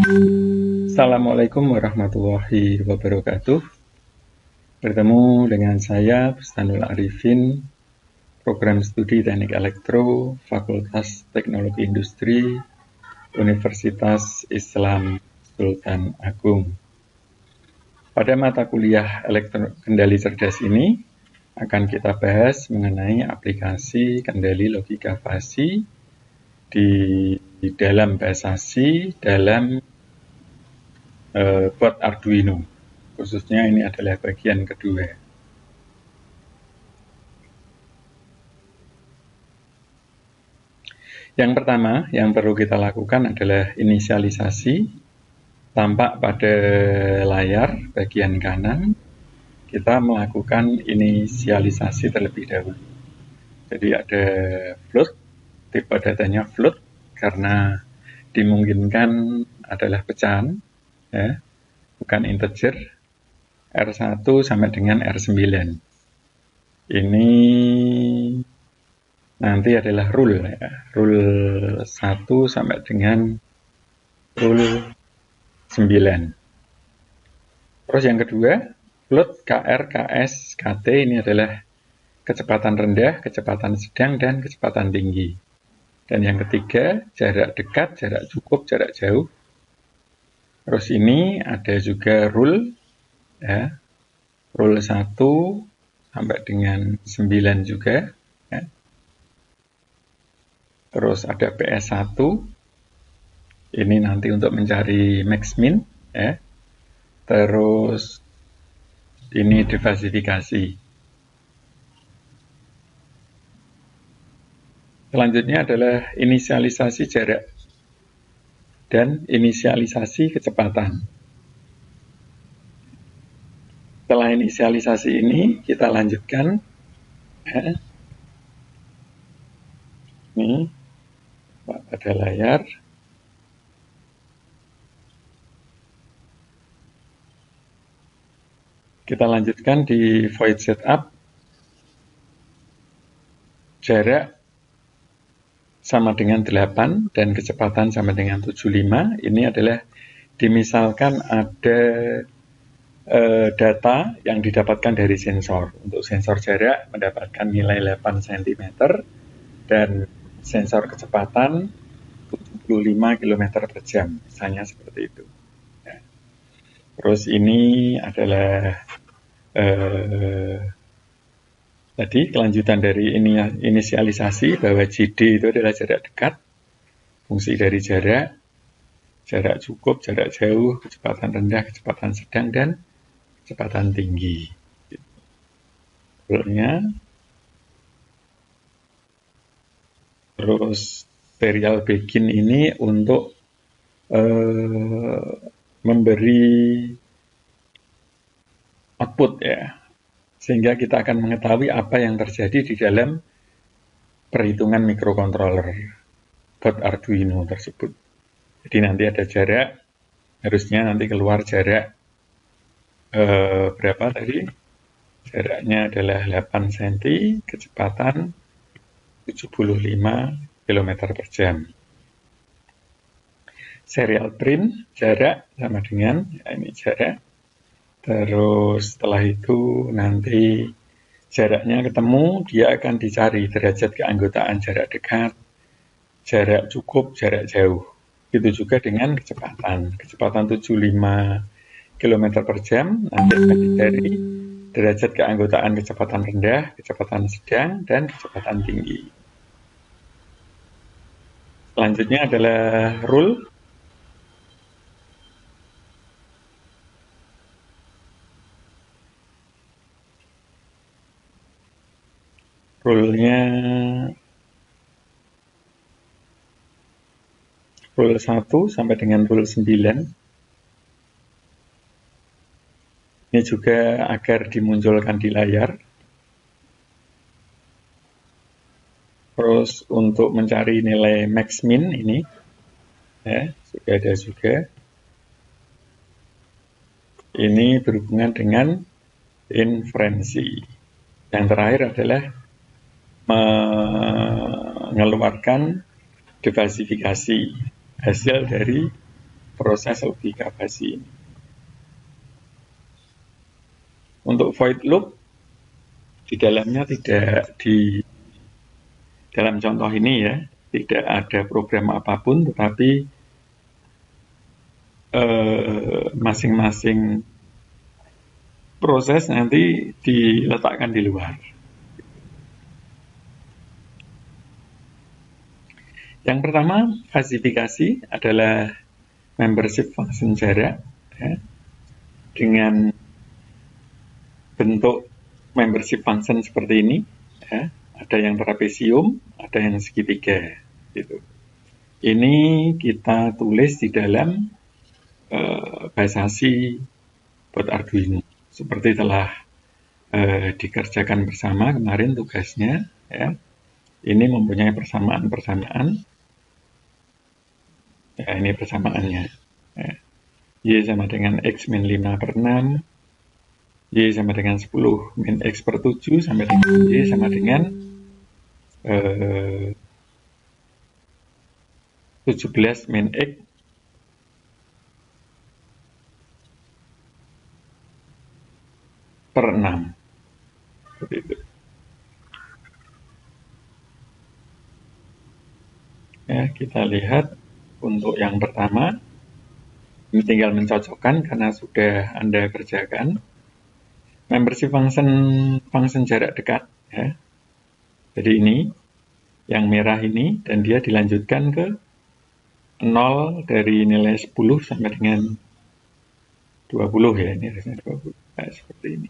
Assalamualaikum warahmatullahi wabarakatuh. Bertemu dengan saya, Bustanul Arifin, Program Studi Teknik Elektro, Fakultas Teknologi Industri, Universitas Islam Sultan Agung. Pada mata kuliah kendali cerdas ini, akan kita bahas mengenai aplikasi kendali logika fasi di dalam bahasa C dalam board Arduino. Khususnya ini adalah bagian kedua. Yang pertama yang perlu kita lakukan adalah inisialisasi. Tampak pada layar bagian kanan, kita melakukan inisialisasi terlebih dahulu. Jadi ada float, tipe datanya float karena dimungkinkan adalah pecahan, ya, bukan integer, R1 sampai dengan R9. Ini nanti adalah rule, ya, rule 1 sampai dengan rule 9. Terus yang kedua, float KR, KS, KT ini adalah kecepatan rendah, kecepatan sedang, dan kecepatan tinggi. Dan yang ketiga, jarak dekat, jarak cukup, jarak jauh. Terus ini ada juga rule, ya, rule 1 sampai dengan 9 juga. Ya. Terus ada PS1, ini nanti untuk mencari max min, ya. Terus ini defasifikasi. Selanjutnya adalah inisialisasi jarak dan inisialisasi kecepatan. Setelah inisialisasi ini kita lanjutkan, ya. Ini pada layar. Kita lanjutkan di void setup. Jarak sama dengan 8 dan kecepatan sama dengan 75. Ini adalah dimisalkan ada data yang didapatkan dari sensor. Untuk sensor jarak mendapatkan nilai 8 cm dan sensor kecepatan 75 km per jam. Misalnya seperti itu. Ya. Terus ini adalah tadi kelanjutan dari inisialisasi bahwa JD itu adalah jarak dekat, fungsi dari jarak cukup, jarak jauh, kecepatan rendah, kecepatan sedang, dan kecepatan tinggi. Terus serial begin ini untuk memberi output, ya, sehingga kita akan mengetahui apa yang terjadi di dalam perhitungan mikrokontroler board Arduino tersebut. Jadi nanti ada jarak, harusnya nanti keluar jarak berapa tadi? Jaraknya adalah 8 cm, kecepatan 75 km per jam. Serial print, jarak sama dengan, ya, ini jarak. Terus setelah itu nanti jaraknya ketemu, dia akan dicari derajat keanggotaan jarak dekat, jarak cukup, jarak jauh. Itu juga dengan kecepatan 75 km per jam, nanti akan dicari derajat keanggotaan kecepatan rendah, kecepatan sedang, dan kecepatan tinggi. Selanjutnya adalah rule. Rule-nya rule 1 sampai dengan rule 9. Ini juga agar dimunculkan di layar. Terus untuk mencari nilai max min ini, ya, sudah ada juga. Ini berhubungan dengan inferensi. Yang terakhir adalah mengeluarkan defasifikasi hasil dari proses logika basi ini. Untuk void loop, di dalamnya tidak dalam contoh ini ya, tidak ada program apapun, tetapi masing-masing proses nanti diletakkan di luar. Yang pertama, klasifikasi adalah membership function jarak ya, dengan bentuk membership function seperti ini ya. Ada yang trapesium, ada yang segitiga gitu. Ini kita tulis di dalam bahasa C buat Arduino seperti telah dikerjakan bersama kemarin tugasnya ya. Ini mempunyai persamaan-persamaan ya, ini persamaannya ya. Y sama dengan X min 5 per 6, Y sama dengan 10 min X per 7 sampai dengan Y sama dengan 17 min X per 6 seperti itu ya. Kita lihat untuk yang pertama ini tinggal mencocokkan karena sudah Anda kerjakan membership function jarak dekat ya. Jadi ini yang merah ini dan dia dilanjutkan ke 0 dari nilai 10 sampai dengan 20 ya, ini harusnya 20 nah, seperti ini.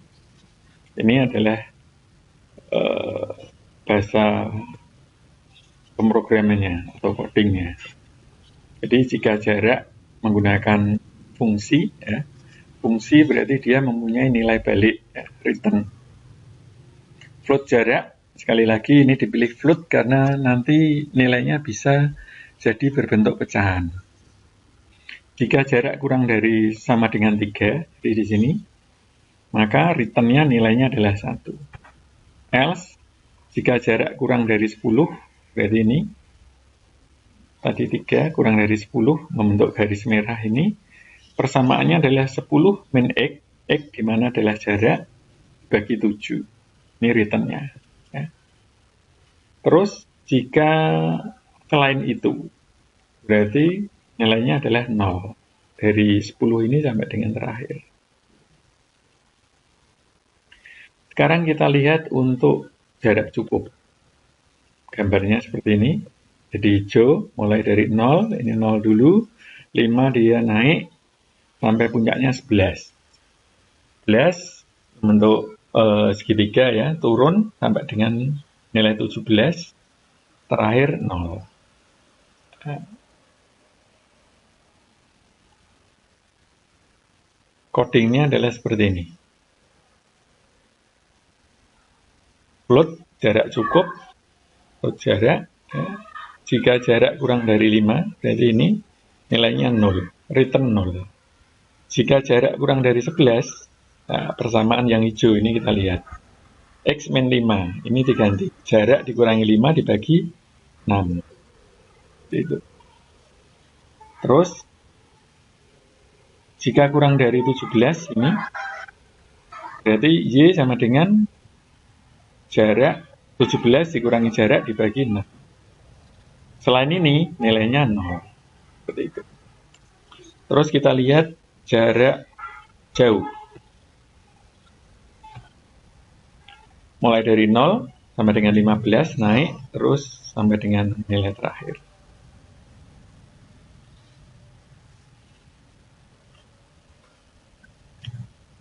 Ini adalah bahasa pemrogramannya atau codingnya. Jadi jika jarak menggunakan fungsi ya, fungsi berarti dia mempunyai nilai balik ya, return. Float jarak, sekali lagi ini dipilih float karena nanti nilainya bisa jadi berbentuk pecahan. Jika jarak kurang dari sama dengan 3 di sini, maka returnnya nilainya adalah 1. Else, jika jarak kurang dari 10, berarti ini tadi 3 kurang dari 10 membentuk garis merah ini, persamaannya adalah 10 min X, X dimana adalah jarak bagi 7. Ini returnnya ya. Terus jika selain itu berarti nilainya adalah 0 dari 10 ini sampai dengan terakhir. Sekarang kita lihat untuk jarak cukup. Gambarnya seperti ini. Jadi hijau mulai dari 0, ini 0 dulu, 5 dia naik sampai puncaknya 11. 11 membentuk segitiga ya, turun sampai dengan nilai 17, terakhir 0. Codingnya adalah seperti ini. Float jarak cukup, float jarak ya. Jika jarak kurang dari 5, berarti ini nilainya 0, return 0. Jika jarak kurang dari 11, nah, persamaan yang hijau ini kita lihat. X min 5, ini diganti. Jarak dikurangi 5 dibagi 6. Itu. Terus, jika kurang dari 17 ini, berarti Y sama dengan jarak 17 dikurangi jarak dibagi 6. Selain ini, nilainya 0. Seperti itu. Terus kita lihat jarak jauh. Mulai dari 0 sampai dengan 15 naik terus sampai dengan nilai terakhir.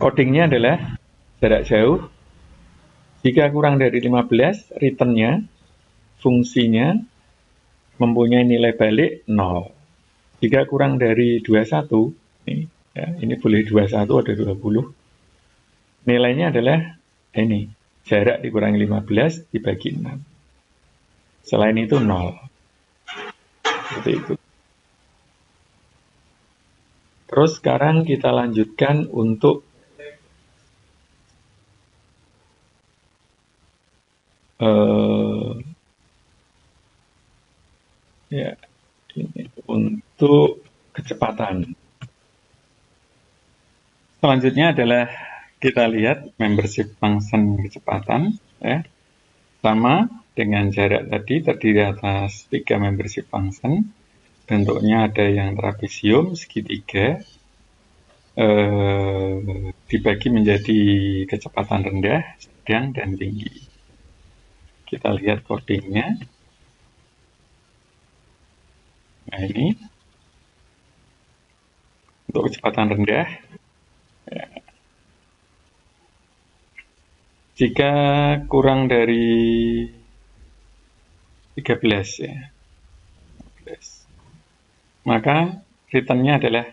Codingnya adalah jarak jauh. Jika kurang dari 15, returnnya, fungsinya mempunyai nilai balik 0. Jika kurang dari 21, ini boleh 21 ada 20, nilainya adalah ini. Jarak dikurangi 15 dibagi 6. Selain itu 0. Seperti itu. Terus sekarang kita lanjutkan untuk ya ini untuk kecepatan. Selanjutnya adalah kita lihat membership function kecepatan, ya. Sama dengan jarak terdiri atas 3 membership function. Bentuknya ada yang trapesium segitiga, dibagi menjadi kecepatan rendah, sedang, dan tinggi. Kita lihat codingnya. Nah, ini untuk kecepatan rendah. Ya. Jika kurang dari 13 ya, 13, maka returnnya adalah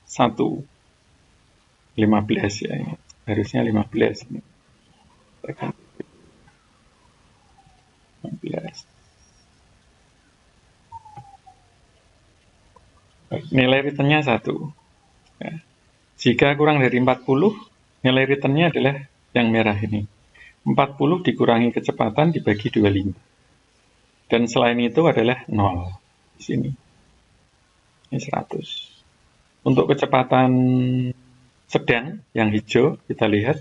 1. 15 ya, ini. Harusnya 15 ini. 15. Nilai returnnya 1. Ya. Jika kurang dari 40, nilai returnnya adalah yang merah ini. 40 dikurangi kecepatan dibagi 25. Dan selain itu adalah 0 di sini. Ini 100. Untuk kecepatan sedang yang hijau kita lihat.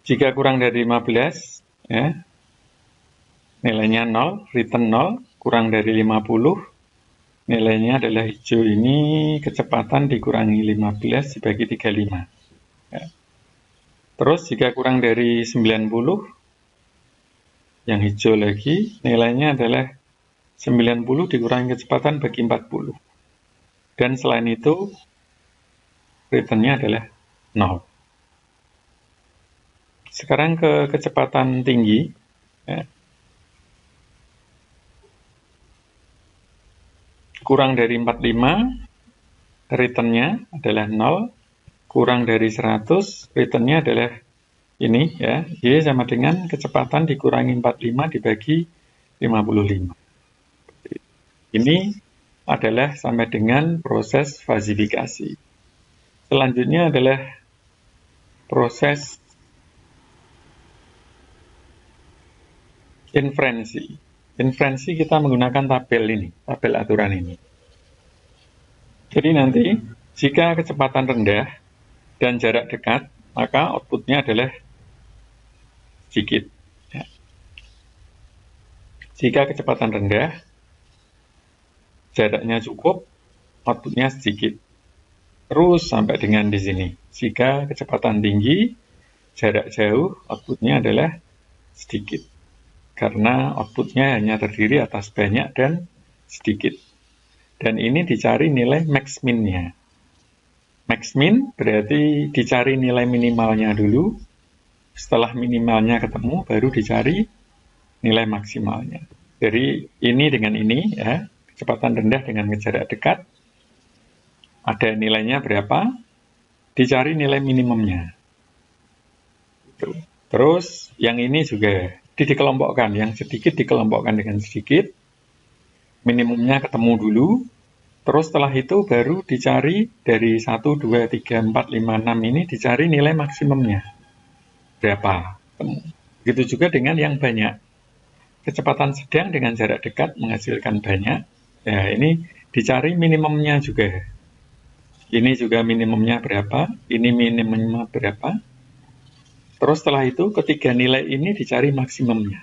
Jika kurang dari 15, ya, nilainya 0, return 0, kurang dari 50, nilainya adalah hijau ini, kecepatan dikurangi 15 dibagi 35. Ya. Terus jika kurang dari 90, yang hijau lagi, nilainya adalah 90 dikurangi kecepatan bagi 40. Dan selain itu, returnnya adalah 0. Sekarang ke kecepatan tinggi. Ya. Kurang dari 45, returnnya adalah 0. Kurang dari 100, returnnya adalah ini ya, Y sama dengan kecepatan dikurangi 45 dibagi 55. Ini adalah sampai dengan proses fasifikasi. Selanjutnya adalah proses inferensi. Inferensi kita menggunakan tabel ini, tabel aturan ini. Jadi nanti jika kecepatan rendah dan jarak dekat, maka outputnya adalah sedikit. Ya. Jika kecepatan rendah, jaraknya cukup, outputnya sedikit. Terus sampai dengan di sini. Jika kecepatan tinggi, jarak jauh, outputnya adalah sedikit. Karena outputnya hanya terdiri atas banyak dan sedikit. Dan ini dicari nilai max min-nya. Max min berarti dicari nilai minimalnya dulu, setelah minimalnya ketemu baru dicari nilai maksimalnya. Jadi ini dengan ini ya, kecepatan rendah dengan jarak dekat, ada nilainya berapa, dicari nilai minimumnya. Terus yang ini juga dikelompokkan, yang sedikit dikelompokkan dengan sedikit, minimumnya ketemu dulu. Terus setelah itu baru dicari dari 1, 2, 3, 4, 5, 6 ini dicari nilai maksimumnya. Berapa? Begitu juga dengan yang banyak. Kecepatan sedang dengan jarak dekat menghasilkan banyak. Ya, ini dicari minimumnya juga. Ini juga minimumnya berapa? Ini minimumnya berapa? Terus setelah itu ketiga nilai ini dicari maksimumnya.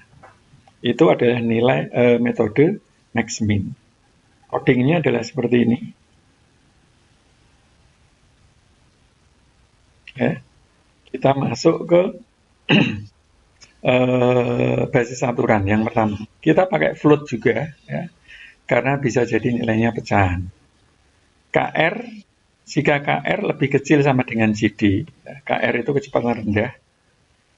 Itu adalah nilai metode max min. Codingnya adalah seperti ini. Ya, kita masuk ke basis aturan yang pertama. Kita pakai float juga, ya, karena bisa jadi nilainya pecahan. KR, jika KR lebih kecil sama dengan CD, ya, KR itu kecepatan rendah,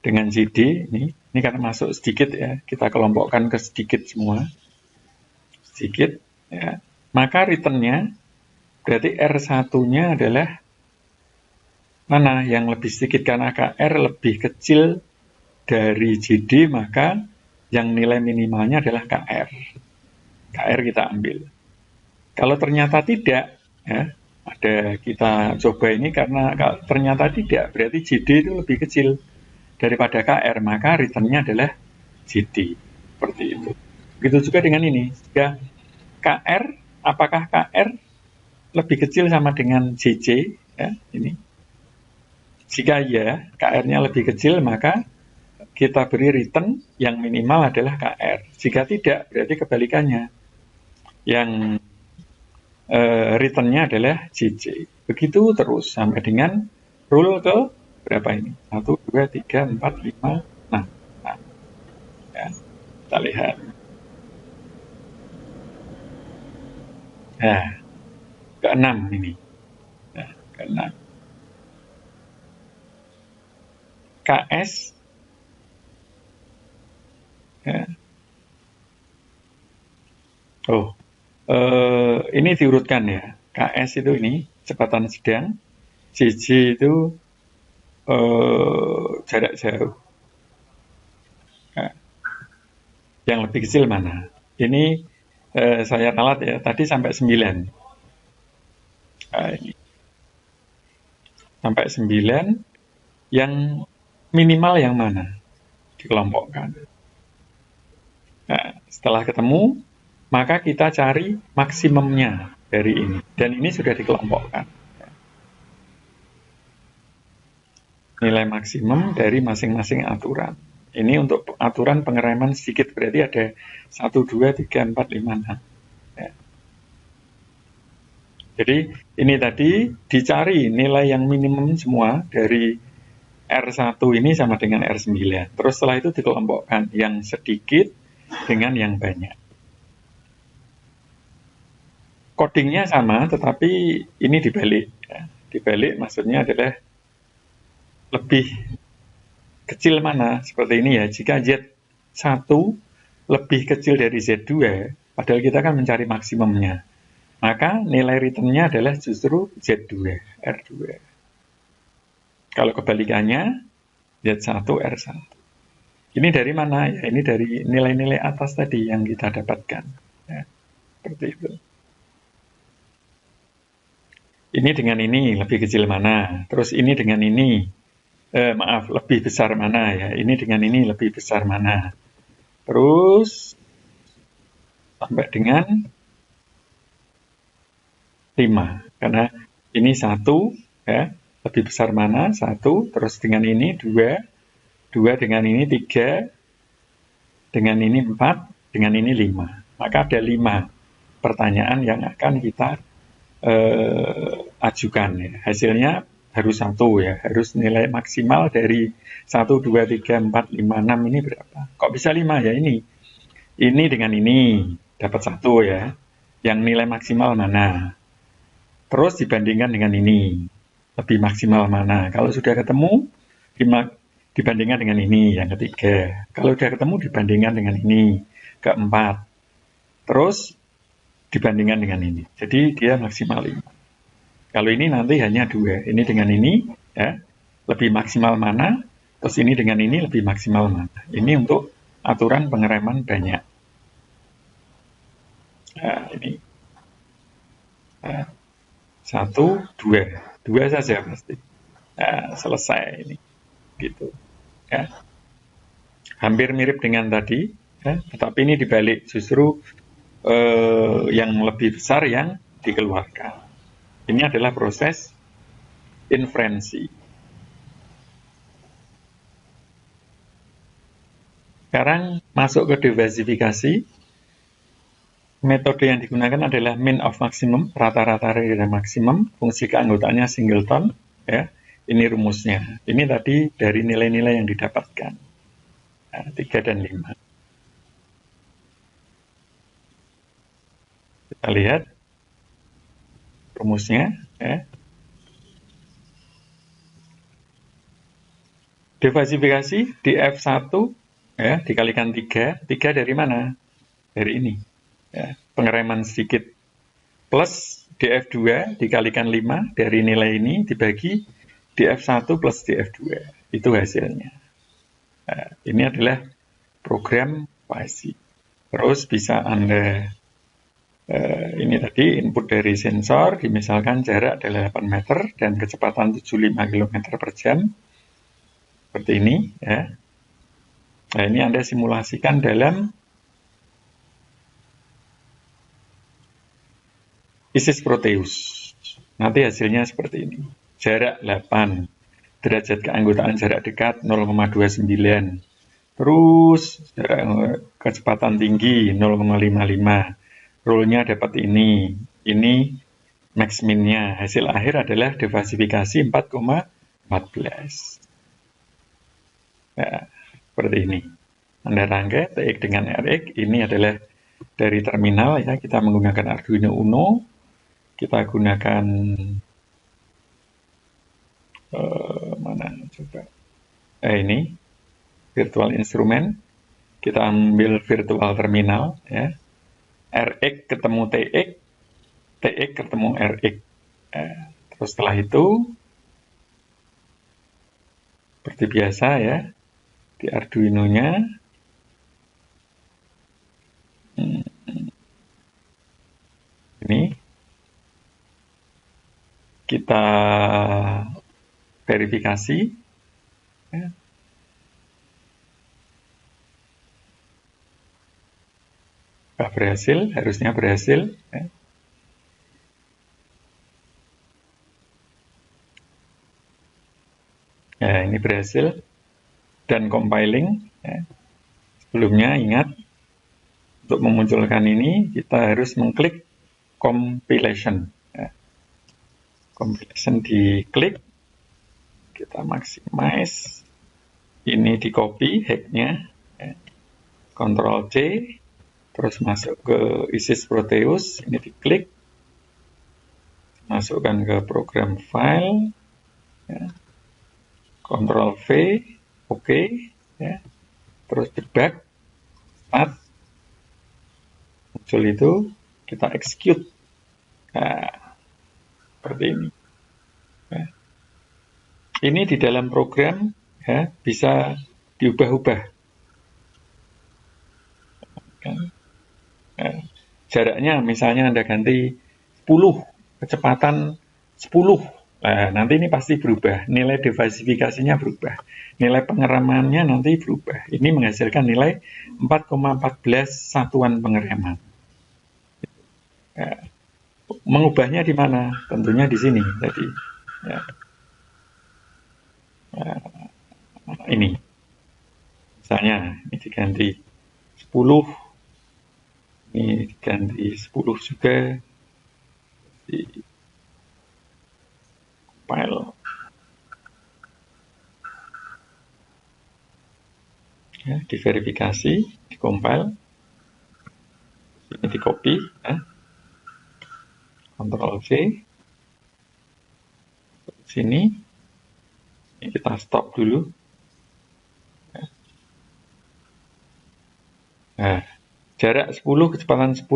dengan CD, ini karena masuk sedikit ya, kita kelompokkan ke sedikit semua. Sedikit. Ya, maka returnnya berarti R1-nya adalah mana yang lebih sedikit, karena KR lebih kecil dari JD, maka yang nilai minimalnya adalah KR. KR kita ambil. Kalau ternyata tidak, ya, ada kita coba ini karena kalau ternyata tidak, berarti JD itu lebih kecil daripada KR, maka returnnya adalah JD. Seperti itu. Begitu juga dengan ini. Jika KR, apakah KR lebih kecil sama dengan JJ? Ya, ini. Jika ya, KR-nya lebih kecil, maka kita beri return yang minimal adalah KR. Jika tidak, berarti kebalikannya. Yang return-nya adalah JJ. Begitu terus sampai dengan rule ke berapa ini? 1, 2, 3, 4, 5, 6. Nah, ya, kita lihat. Nah, ke-6 ini. Nah, ke-6. KS ya. Ini diurutkan ya. KS itu ini kecepatan sedang, JJ itu jarak jauh. Nah, yang lebih kecil mana? Ini saya ralat ya, tadi sampai 9. Nah, ini. Sampai 9, yang minimal yang mana? Dikelompokkan. Nah, setelah ketemu, maka kita cari maksimumnya dari ini. Dan ini sudah dikelompokkan. Nilai maksimum dari masing-masing aturan. Ini untuk aturan pengereman sedikit, berarti ada 1, 2, 3, 4, 5, 6. Ya. Jadi ini tadi dicari nilai yang minimum semua dari R1 ini sama dengan R9. Terus setelah itu dikelompokkan yang sedikit dengan yang banyak. Codingnya sama, tetapi ini dibalik. Ya. Dibalik maksudnya adalah lebih kecil mana, seperti ini ya. Jika Z1 lebih kecil dari Z2, padahal kita kan mencari maksimumnya, maka nilai return-nya adalah justru Z2, R2. Kalau kebalikannya, Z1, R1. Ini dari mana? Ya, ini dari nilai-nilai atas tadi yang kita dapatkan. Ya, seperti itu. Ini dengan ini lebih kecil mana? Terus ini dengan ini, lebih besar mana ya? Ini dengan ini lebih besar mana? Terus sampai dengan 5. Karena ini 1, ya, lebih besar mana? 1. Terus dengan ini 2. 2 dengan ini 3. Dengan ini 4. Dengan ini 5. Maka ada 5 pertanyaan yang akan kita ajukan ya. Hasilnya harus 1 ya, harus nilai maksimal dari 1, 2, 3, 4, 5, 6 ini berapa? Kok bisa 5 ya ini? Ini dengan ini dapat 1 ya. Yang nilai maksimal mana? Terus dibandingkan dengan ini, lebih maksimal mana? Kalau sudah ketemu, dibandingkan dengan ini, yang ketiga. Kalau sudah ketemu, dibandingkan dengan ini, keempat. Terus dibandingkan dengan ini. Jadi dia maksimal 5. Kalau ini nanti hanya 2. Ini dengan ini, ya, lebih maksimal mana? Terus ini dengan ini lebih maksimal mana? Ini untuk aturan pengereman banyak. Nah, ini 1, 2. 2 saja pasti. Nah, selesai ini. Gitu. Ya. Hampir mirip dengan tadi, ya, tetapi ini dibalik. Justru yang lebih besar yang dikeluarkan. Ini adalah proses inferensi. Sekarang masuk ke diversifikasi. Metode yang digunakan adalah mean of maximum, rata-rata dari maksimum, fungsi keanggotaannya singleton. Ya, ini rumusnya. Ini tadi dari nilai-nilai yang didapatkan. Nah, 3 dan 5. Kita lihat rumusnya. Ya. Diversifikasi di F1 ya, dikalikan 3. 3 dari mana? Dari ini. Ya, pengereman sedikit. Plus DF2 dikalikan 5 dari nilai ini dibagi DF1 plus DF2. Itu hasilnya. Nah, ini adalah program PASI. Terus bisa Anda ini tadi input dari sensor, misalkan jarak adalah 8 meter dan kecepatan 75 km per jam. Seperti ini. Ya. Nah, ini Anda simulasikan dalam Isis Proteus. Nanti hasilnya seperti ini. Jarak 8. Derajat keanggotaan jarak dekat 0,29. Terus jarak kecepatan tinggi 0,55. Rule-nya dapat ini. Ini max min-nya. Hasil akhir adalah defasifikasi 4,14. Nah, seperti ini. Anda rangkai TX dengan RX. Ini adalah dari terminal ya. Kita menggunakan Arduino Uno. Kita gunakan mana coba? Ini virtual instrument. Kita ambil virtual terminal ya. RX ketemu TX, TX ketemu RX. Terus setelah itu seperti biasa ya, di Arduino-nya ini kita verifikasi ya. Berhasil, harusnya berhasil ya. Ya, ini berhasil dan compiling ya. Sebelumnya ingat, untuk memunculkan ini kita harus mengklik compilation ya. Compilation diklik, kita maximize, ini di copy hacknya ya. Ctrl C, terus masuk ke Isis Proteus, ini diklik, masukkan ke program file ya. Ctrl V, OK ya. Terus debug, start, muncul itu, kita execute. Nah, seperti ini ya. Ini di dalam program ya, bisa diubah-ubah ya. Jaraknya misalnya Anda ganti 10, kecepatan 10. Nah, nanti ini pasti berubah, nilai defasifikasinya berubah, nilai pengeramannya nanti berubah. Ini menghasilkan nilai 4,14 satuan pengeraman. Ya. Mengubahnya di mana? Tentunya di sini tadi. Ya. Ini, misalnya ini diganti 10, ini diganti 10 juga. Di file ya, diverifikasi, dikompil, ini di copy ya. Ctrl C, sini ini kita stop dulu ya. Nah, jarak 10, kecepatan 10,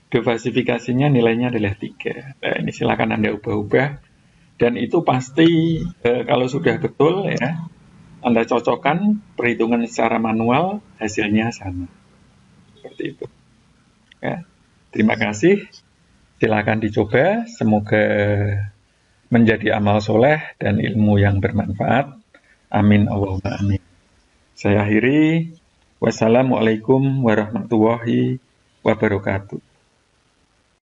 defasifikasinya nilainya adalah 3. Nah, ini silakan Anda ubah-ubah. Dan itu pasti kalau sudah betul ya, Anda cocokkan, perhitungan secara manual, hasilnya sama. Seperti itu. Ya. Terima kasih. Silakan dicoba. Semoga menjadi amal soleh dan ilmu yang bermanfaat. Amin Allahumma amin. Saya akhiri. Wassalamualaikum warahmatullahi wabarakatuh.